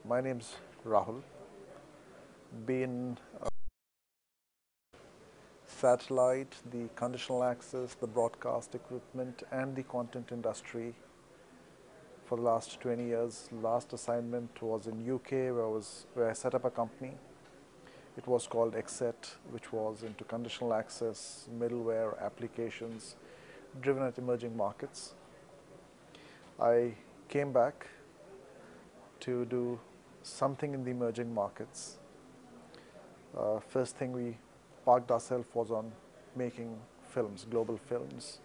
My name's Rahul. Been satellite, the conditional access, the broadcast equipment, and the content industry for the last 20 years. Last assignment was in UK, where I set up a company. It was called Exet, which was into conditional access, middleware applications, driven at emerging markets. I came back to do something in the emerging markets. First thing we parked ourselves was on making films, global films.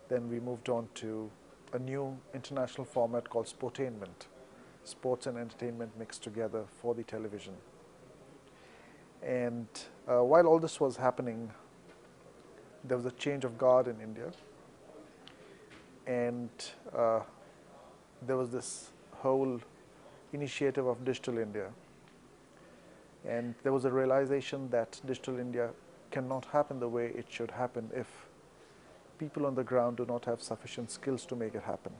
Then we moved on to a new international format called Sportainment, sports and entertainment mixed together for the television. And while all this was happening, there was a change of guard in India, and there was this whole initiative of Digital India. And there was a realization that Digital India cannot happen the way it should happen if people on the ground do not have sufficient skills to make it happen.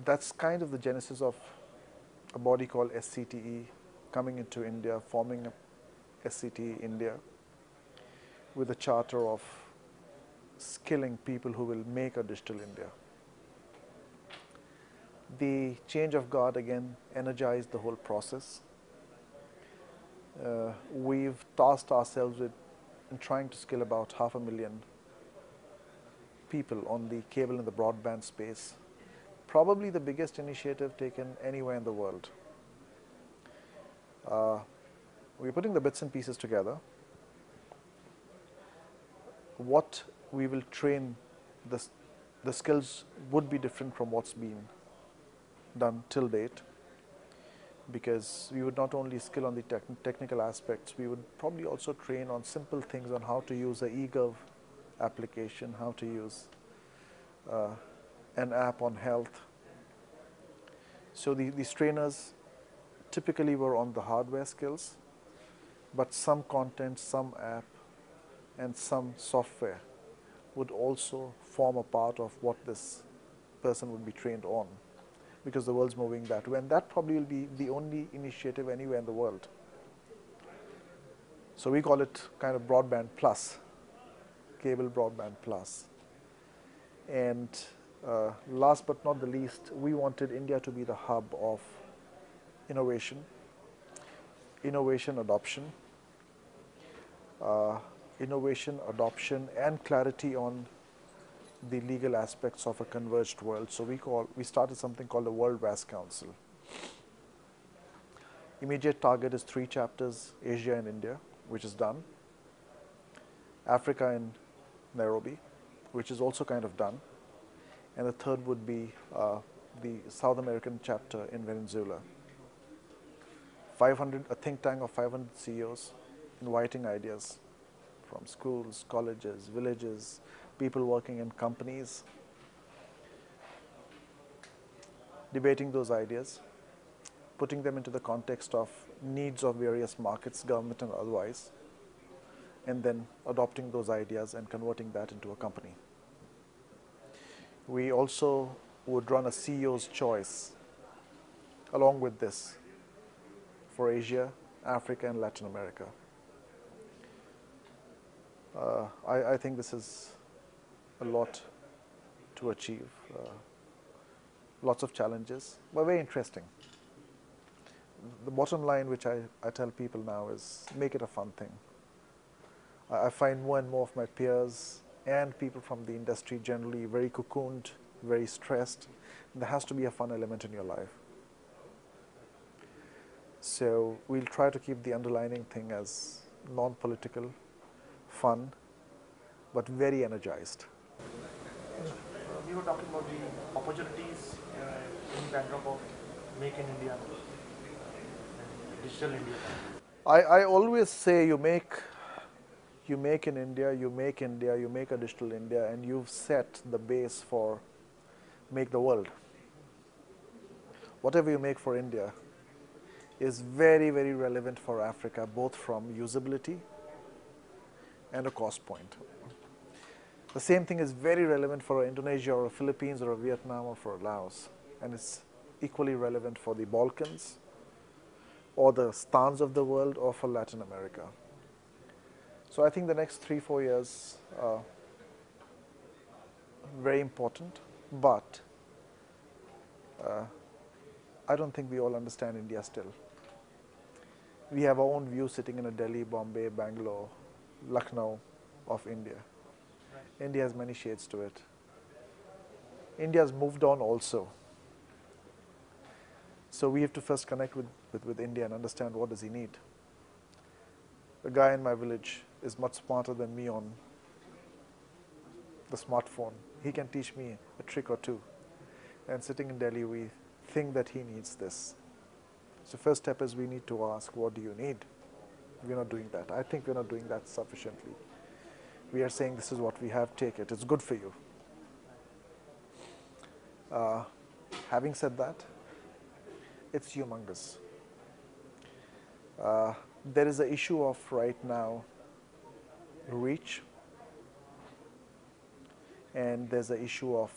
That's kind of the genesis of a body called SCTE coming into India, forming SCTE India with a charter of skilling people who will make a Digital India. The change of guard again energized the whole process. We've tasked ourselves with trying to skill about 500,000 people on the cable and the broadband space. Probably the biggest initiative taken anywhere in the world. We're putting the bits and pieces together. What we will train, the skills would be different from what's been done till date, because we would not only skill on the technical aspects, we would probably also train on simple things on how to use an eGov application, how to use an app on health. So these trainers typically were on the hardware skills, but some content, some app, and some software would also form a part of what this person would be trained on, because the world's moving that way, and that probably will be the only initiative anywhere in the world. So we call it kind of broadband plus, cable broadband plus. And last but not the least, we wanted India to be the hub of innovation, adoption, and clarity on the legal aspects of a converged world. So we started something called the World VAS Council. Immediate target is 3 chapters, Asia and India, which is done. Africa and Nairobi, which is also kind of done. And the third would be the South American chapter in Venezuela. A think tank of 500 CEOs inviting ideas from schools, colleges, villages, people working in companies, debating those ideas, putting them into the context of needs of various markets, government and otherwise, and then adopting those ideas and converting that into a company. We also would run a CEO's choice along with this for Asia, Africa, and Latin America. I think this is a lot to achieve, lots of challenges, but very interesting. The bottom line, which I tell people now, is make it a fun thing. I find more and more of my peers and people from the industry generally very cocooned, very stressed. There has to be a fun element in your life. So we'll try to keep the underlining thing as non-political, fun, but very energized. We were talking about the opportunities in the backdrop of Make in India, Digital India. I always say you make in India, you make a Digital India, and you've set the base for make the world. Whatever you make for India is very, very relevant for Africa, both from usability and a cost point. The same thing is very relevant for Indonesia or Philippines or Vietnam or for Laos. And it's equally relevant for the Balkans or the stans of the world or for Latin America. So I think the next 3-4 years are very important, but I don't think we all understand India still. We have our own view sitting in a Delhi, Bombay, Bangalore, Lucknow of India. Right. India has many shades to it. India has moved on also. So we have to first connect with India and understand what does he need. The guy in my village is much smarter than me on the smartphone. He can teach me a trick or two. And sitting in Delhi, we think that he needs this. So first step is we need to ask, what do you need? We're not doing that. I think we're not doing that sufficiently. We are saying this is what we have, take it. It's good for you. Having said that, it's humongous. There is an issue of right now reach, and there's an issue of,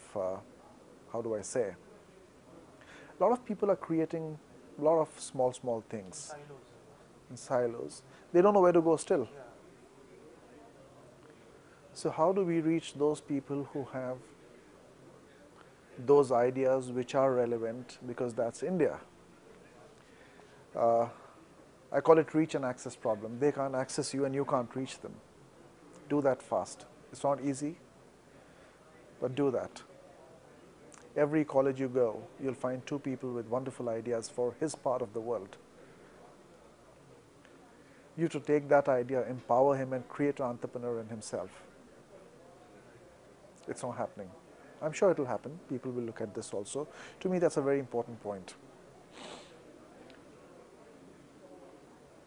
how do I say, a lot of people are creating a lot of small things Silos. in silos. They don't know where to go still. Yeah. So how do we reach those people who have those ideas which are relevant, because that's India? I call it reach and access problem. They can't access you and you can't reach them. Do that fast. It's not easy, but do that. Every college you go, you'll find 2 people with wonderful ideas for his part of the world. You to take that idea, empower him, and create an entrepreneur in himself. It's not happening. I'm sure it'll happen. People will look at this also. To me, that's a very important point.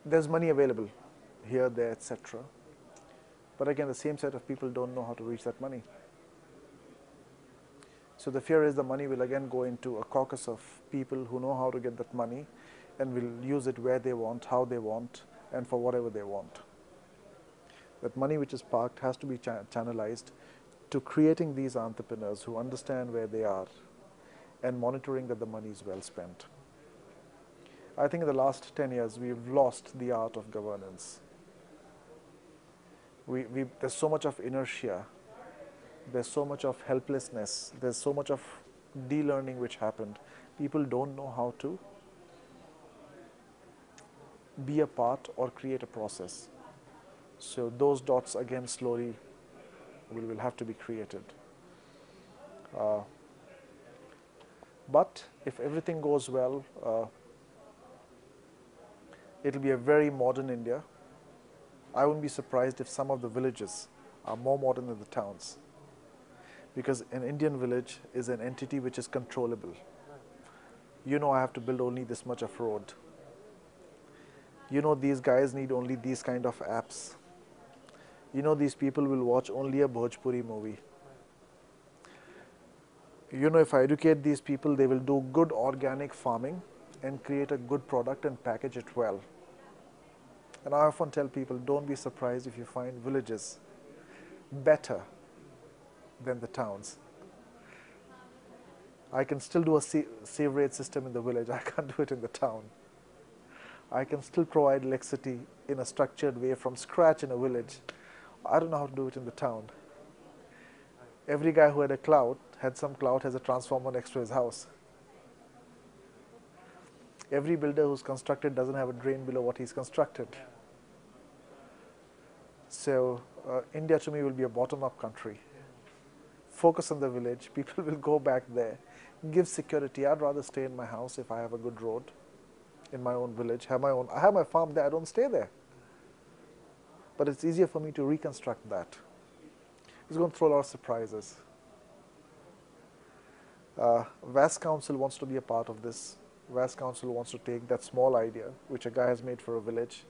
There's money available here, there, etc. But again, the same set of people don't know how to reach that money. So the fear is the money will again go into a caucus of people who know how to get that money and will use it where they want, how they want, and for whatever they want. That money which is parked has to be channelized to creating these entrepreneurs who understand where they are and monitoring that the money is well spent. I think in the last 10 years, we've lost the art of governance. There's so much of inertia. There's so much of helplessness. There's so much of de-learning which happened. People don't know how to be a part or create a process. So those dots again slowly will have to be created. But if everything goes well, it'll be a very modern India. I wouldn't be surprised if some of the villages are more modern than the towns. Because an Indian village is an entity which is controllable. You know I have to build only this much of road. You know these guys need only these kind of apps. You know these people will watch only a Bhojpuri movie. You know if I educate these people, they will do good organic farming and create a good product and package it well. And I often tell people, don't be surprised if you find villages better than the towns. I can still do a sewerage system in the village. I can't do it in the town. I can still provide electricity in a structured way from scratch in a village. I don't know how to do it in the town. Every guy who had some clout, has a transformer next to his house. Every builder who's constructed doesn't have a drain below what he's constructed. So India to me will be a bottom-up country. Focus on the village. People will go back there. Give security. I'd rather stay in my house if I have a good road in my own village. I have my farm there. I don't stay there. But it's easier for me to reconstruct that. It's going to throw a lot of surprises. VAS Council wants to be a part of this. VAS Council wants to take that small idea, which a guy has made for a village,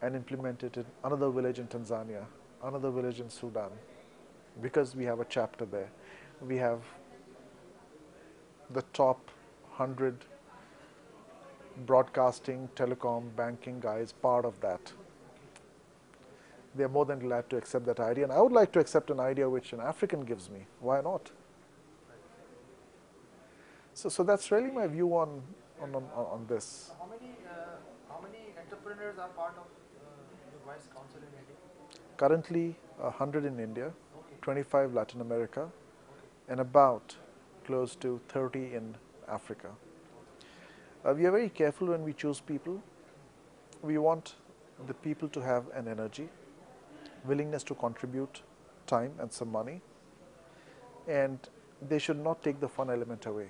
and implement it in another village in Tanzania, another village in Sudan, because we have a chapter there. We have the top 100 broadcasting, telecom, banking guys part of that. they're more than glad to accept that idea. And I would like to accept an idea which an African gives me. Why not? So that's really my view on this. How many entrepreneurs are part of the VAS Council in India? Currently, 100 in India, Okay. 25 Latin America, Okay. and about close to 30 in Africa. We are very careful when we choose people. We want the people to have an energy, willingness to contribute time and some money, and they should not take the fun element away.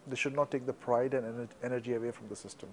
They should not take the pride and energy away from the system.